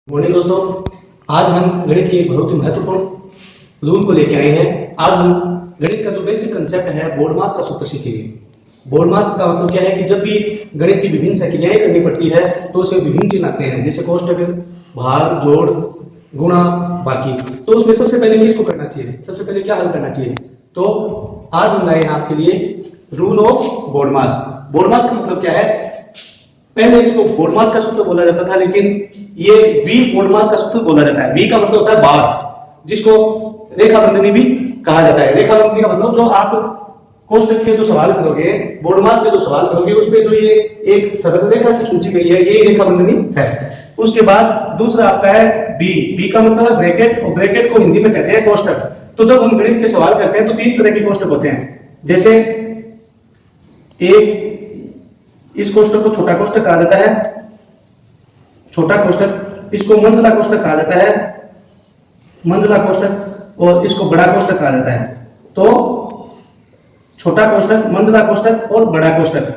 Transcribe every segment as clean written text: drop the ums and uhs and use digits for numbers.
Morning दोस्तों, आज हम गणित के बहुत ही महत्वपूर्ण रूल को लेकर आए हैं। आज हम गणित का जो बेसिक कंसेप्ट है बोर्डमास का सूत्र सीखेंगे। बोर्डमास का मतलब क्या है कि जब भी गणित की विभिन्न संक्रियाएं करनी पड़ती है तो उसमें विभिन्न चिन्ह आते हैं, जैसे कोष्टक, भाग, जोड़, गुणा, बाकी। तो उसमें सबसे पहले किसको करना चाहिए, सबसे पहले क्या हल करना चाहिए। तो आज हम लाए हैं आपके लिए रूल ऑफ बोर्डमास। बोर्डमास का मतलब क्या है, पहले इसको बोर्डमास का सूत्र बोला जाता था, लेकिन ये वी बोर्डमास का सूत्र बोला जाता है। वी का मतलब होता है बार, जिसको रेखाबंधनी भी कहा जाता है। रेखाबंधनी का मतलब जो आप कोष्टक के जो सवाल करोगे, बोर्डमास के जो सवाल करोगे, उसमें जो ये एक सरल रेखा से खींची गई है, ये रेखाबंधनी है। उसके बाद दूसरा आपका है बी। बी का मतलब है ब्रैकेट, और ब्रैकेट को हिंदी में कहते हैं कोष्टक। तो जब हम गणित के सवाल करते हैं तो तीन तरह के कोष्टक होते हैं। जैसे एक, इस कोष्टक को छोटा कोष्टक कहा जाता है, छोटा कोष्टक। इसको मंझला कोष्टक कहा जाता है, मंझला कोष्टक। और इसको बड़ा कोष्टक कहा जाता है। तो छोटा कोष्टक, मंझला कोष्टक और बड़ा कोष्टक।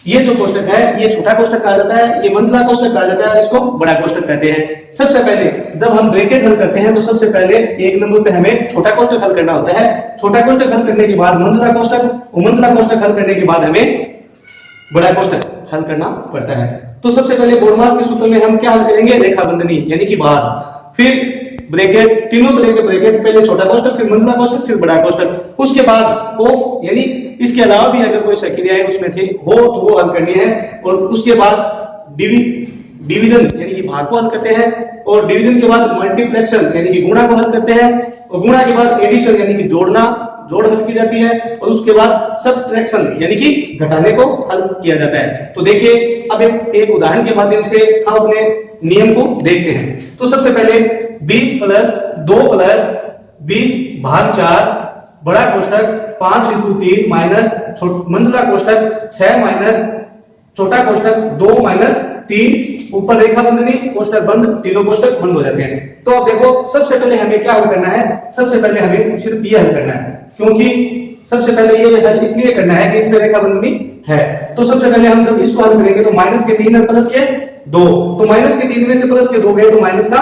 ये जो कोष्टक है ये छोटा कोष्टक कहा जाता है, ये मंझला कोष्टक कहा जाता है, इसको बड़ा कोष्टक कहते हैं। सबसे पहले जब हम ब्रैकेट हल करते हैं तो सबसे पहले एक नंबर पे हमें छोटा कोष्टक हल करना होता है। छोटा कोष्टक हल करने के बाद मंझला कोष्टक, और मंझला कोष्टक हल करने के बाद हमें बड़ा कोष्टक हल करना पड़ता है। तो सबसे पहले बोर्डमास के सूत्र में हम क्या हल करेंगे, रेखाबंधनी यानी कि बार, फिर ब्रैकेट, तीनों तरह के ब्रैकेट, पहले छोटा कोष्टक, फिर मंझला कोष्टक, फिर बड़ा कोष्टक। उसके बाद ओ यानी इसके अलावा भी अगर कोई संक्रियाएं उसमें थी हो तो वो हल करनी है। और उसके बाद डिवीजन यानी कि भाग को हल करते हैं, और डिवीजन के बाद मल्टीप्लेक्शन यानी कि गुणा को हल करते हैं, और गुणा के बाद एडिशन यानी कि जोड़ हल की जाती है, और उसके बाद सब्ट्रैक्शन यानी कि घटाने को हल किया जाता है। तो देखिए अब एक उदाहरण के माध्यम से हम अपने नियम को देखते हैं। तो सबसे पहले 20 प्लस 2 प्लस 20 भाग 4 बड़ा कोष्टक 5 इंटू 3 माइनस मंझला कोष्टक 6 माइनस छोटा कोष्टक 2 माइनस 3 ऊपर रेखाबंधनी, कोष्टक बंद, तीनों कोष्टक बंद हो जाते हैं। तो अब देखो सबसे पहले हमें क्या हल करना है, सबसे पहले हमें सिर्फ ये हल करना है, क्योंकि सबसे पहले ये हल इसलिए करना है कि इसमें रेखाबंधनी है। तो सबसे पहले हम जब इसको हल करेंगे तो माइनस के 3 और प्लस के 2, तो माइनस के 3 में से प्लस के 2 गए तो माइनस का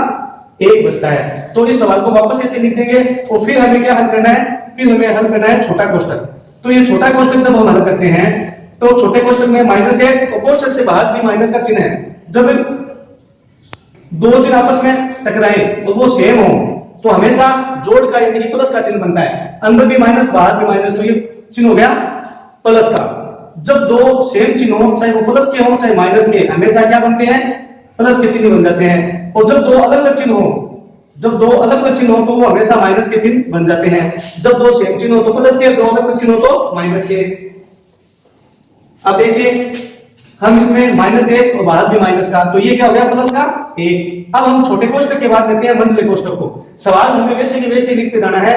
1 बचता है। तो इस सवाल को वापस ऐसे लिख देंगे, और फिर हमें क्या हल करना है, फिर हमें हल करना है छोटा कोष्टक। तो ये छोटा कोष्टक जब हम हल करते हैं तो छोटे कोष्टक में माइनस है, और कोष्टक से बाहर भी माइनस का चिन्ह है। जब दो चिन्ह आपस में टकराए तो वो सेम हो तो हमेशा जोड़ का यानी कि प्लस का चिन्ह बनता है। अंदर भी माइनस बाहर भी माइनस, तो ये चिन्ह हो गया प्लस का। जब दो सेम चिन्ह हो, चाहे वो प्लस के हो चाहे माइनस के, हमेशा क्या बनते हैं, प्लस के चिन्ह बन जाते हैं। और जब दो अलग अलग चिन्ह हो, जब दो अलग अलग चिन्ह हो तो वो हमेशा माइनस के चिन्ह बन जाते हैं। जब दो सेम चिन्ह हो तो प्लस के, दो अलग अलग चिन्ह हो तो माइनस के। अब देखिए हम इसमें -1 और बाहर भी माइनस का, तो ये क्या हो गया, प्लस का 1। अब हम छोटे कोष्टक के बाद लेते हैं मंझले कोष्टक को। सवाल हमें वैसे के वैसे लिखते जाना है।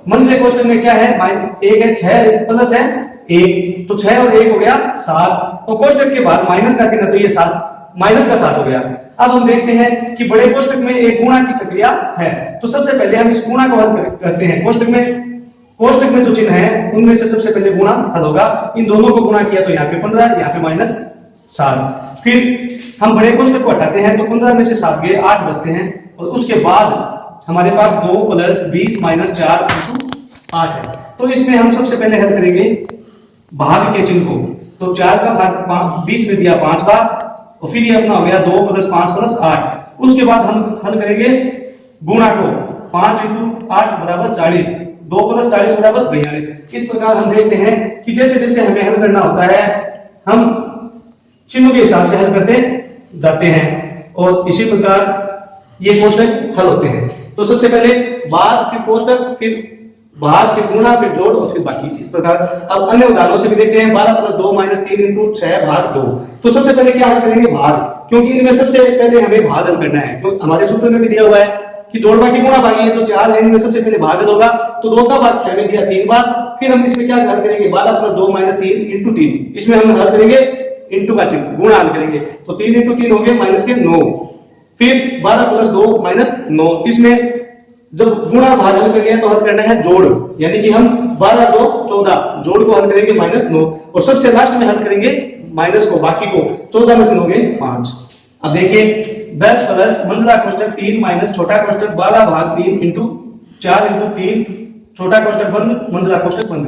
मंझले कोष्टक में क्या है, 1 है, 6 प्लस है 1, तो 6 और 1 हो गया 7, और कोष्टक के बाद माइनस का चिन्ह, तो ये 7 माइनस का 7 हो गया। अब हम देखते हैं कि बड़े कोष्टक में एक गुणा की संक्रिया है, तो सबसे पहले हम इस गुणा को हल करते हैं। कोष्टक में जो चिन्ह है उनमें से सबसे पहले गुणा हल होगा। इन दोनों को गुणा किया तो यहाँ पे 15, यहाँ पे -7। फिर हम बड़े कोष्टक को हटाते हैं तो 15 में से 7 गए, 8 बचते हैं, और उसके बाद हमारे पास 2 प्लस 20 माइनस 4 इंटू 8 है। तो इसमें हम सबसे पहले हल करेंगे भाग के चिन्ह को। तो 4 का भाग 20 में दिया 5 बार, और फिर ये अपना हो गया 2 प्लस 5 प्लस 8। उसके बाद हम हल करेंगे गुणा को, 5 इंटू 8 बराबर 40, 2 प्लस 40 बराबर 42। इस प्रकार हम देखते हैं कि जैसे जैसे हमें हल करना होता है हम चिन्हों के हिसाब से हल करते जाते हैं, और इसी प्रकार ये कोष्टक हल होते हैं। तो सबसे पहले भाग, फिर कोष्टक, फिर भाग, फिर गुणा, फिर जोड़, और फिर बाकी। इस प्रकार अब अन्य उदाहरणों से भी देखते हैं। 12 प्लस 2 माइनस 3 इंटू 6 भाग 2। तो सबसे पहले क्या हल करेंगे, भाग, क्योंकि इनमें सबसे पहले हमें भाग हल करना है। तो हमारे सूत्र में भी दिया हुआ है कि जोड़ बाकी गुणा भागी है, तो 4 है, इनमें सबसे पहले भाग होगा, तो 2 का भाग 6 में दिया 3 बार। फिर हम इसमें क्या हल करेंगे, 12 प्लस 2 माइनस 3 इंटू 3, इसमें हम हल करेंगे इंटू का चिन्ह, गुणा हल करेंगे, तो 3 इंटू 3 हो गए माइनस के 9। फिर 12 प्लस 2 माइनस 9, इसमें जब गुणा भाग हल करेंगे तो हल करना है जोड़, यानी कि हम 12 2 14 जोड़ को हल करेंगे -9, और सबसे लास्ट में हल करेंगे माइनस को, बाकी को 14 में से हो गए 5। अब देखिए 10 प्लस मंझला कोष्टक 3 माइनस छोटा कोष्टक 12 भाग 3 इंटू 4 इंटू 3 छोटा कोष्टक बंद मंझला कोष्टक बंद।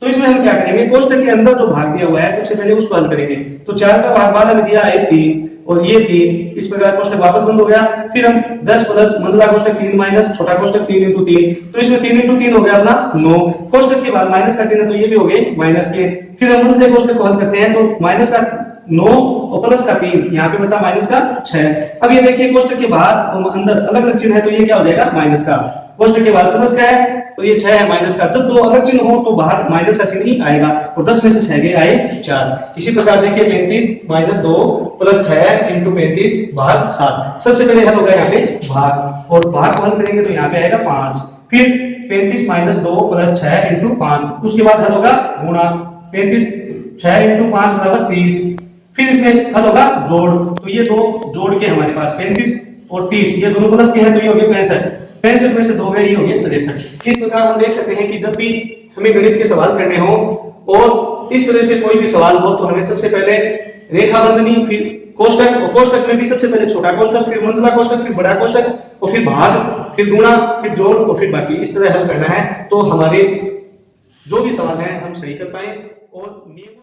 तो इसमें हम क्या करेंगे, कोष्टक के अंदर जो भाग दिया हुआ है सबसे पहले उसको हल करेंगे। तो 4 का भाग 12 में दिया है 3 और ये 3, इस प्रकार कोष्टक वापस बंद हो गया। फिर हम 10 प्लस मंझला कोष्टक 3 माइनस छोटा कोष्टक 3 इंटू 3, तो इसमें 3 इंटू 3 हो गया अपना 9। कोष्टक के बाद माइनस का चिन्ह, तो ये भी हो गए माइनस के। फिर हम मंझले कोष्टक को हल करते हैं, तो माइनस का 9 और प्लस का 3, यहाँ पे बचा माइनस का 6। अब ये देखिए कोष्टक के बाहर और अंदर अलग अलग चिन्ह है, तो ये क्या हो जाएगा माइनस का। कोष्टक के बाद प्लस का है तो ये 6 है माइनस का। जब दो अलग चिन्ह हो तो बाहर माइनस का चिन्ह ही आएगा, और 10 में से 6 गए आए 4। इसी प्रकार देखिए 35 माइनस 2 प्लस 6 इंटू 35 भाग 7। सबसे पहले हल होगा यहाँ पे भाग, और भाग को हल करेंगे तो यहाँ पे आएगा 5। फिर 35 माइनस 2 प्लस 6 इंटू 5, उसके बाद हल होगा गुणा 35 6 इंटू 5 बराबर 30। फिर इसमें हल होगा जोड़, तो ये दो जोड़ के हमारे पास 35 और 30, ये दोनों प्लस के हैं तो ये हो गए 65। 65 में से 2 गए, ये हो गए 63। इस प्रकार हम देख सकते हैं कि जब भी हमें गणित के सवाल करने हो और इस तरह से कोई भी सवाल हो तो हमें सबसे पहले रेखा बंधनी, फिर कोष्टक, और कोष्टक में भी सबसे पहले छोटा कोष्टक, फिर मंझला कोष्टक, फिर बड़ा कोष्टक, और फिर भाग, फिर गुणा, फिर जोड़, और फिर बाकी। इस तरह हल करना है तो हमारे जो भी सवाल है हम सही कर पाए। और नियम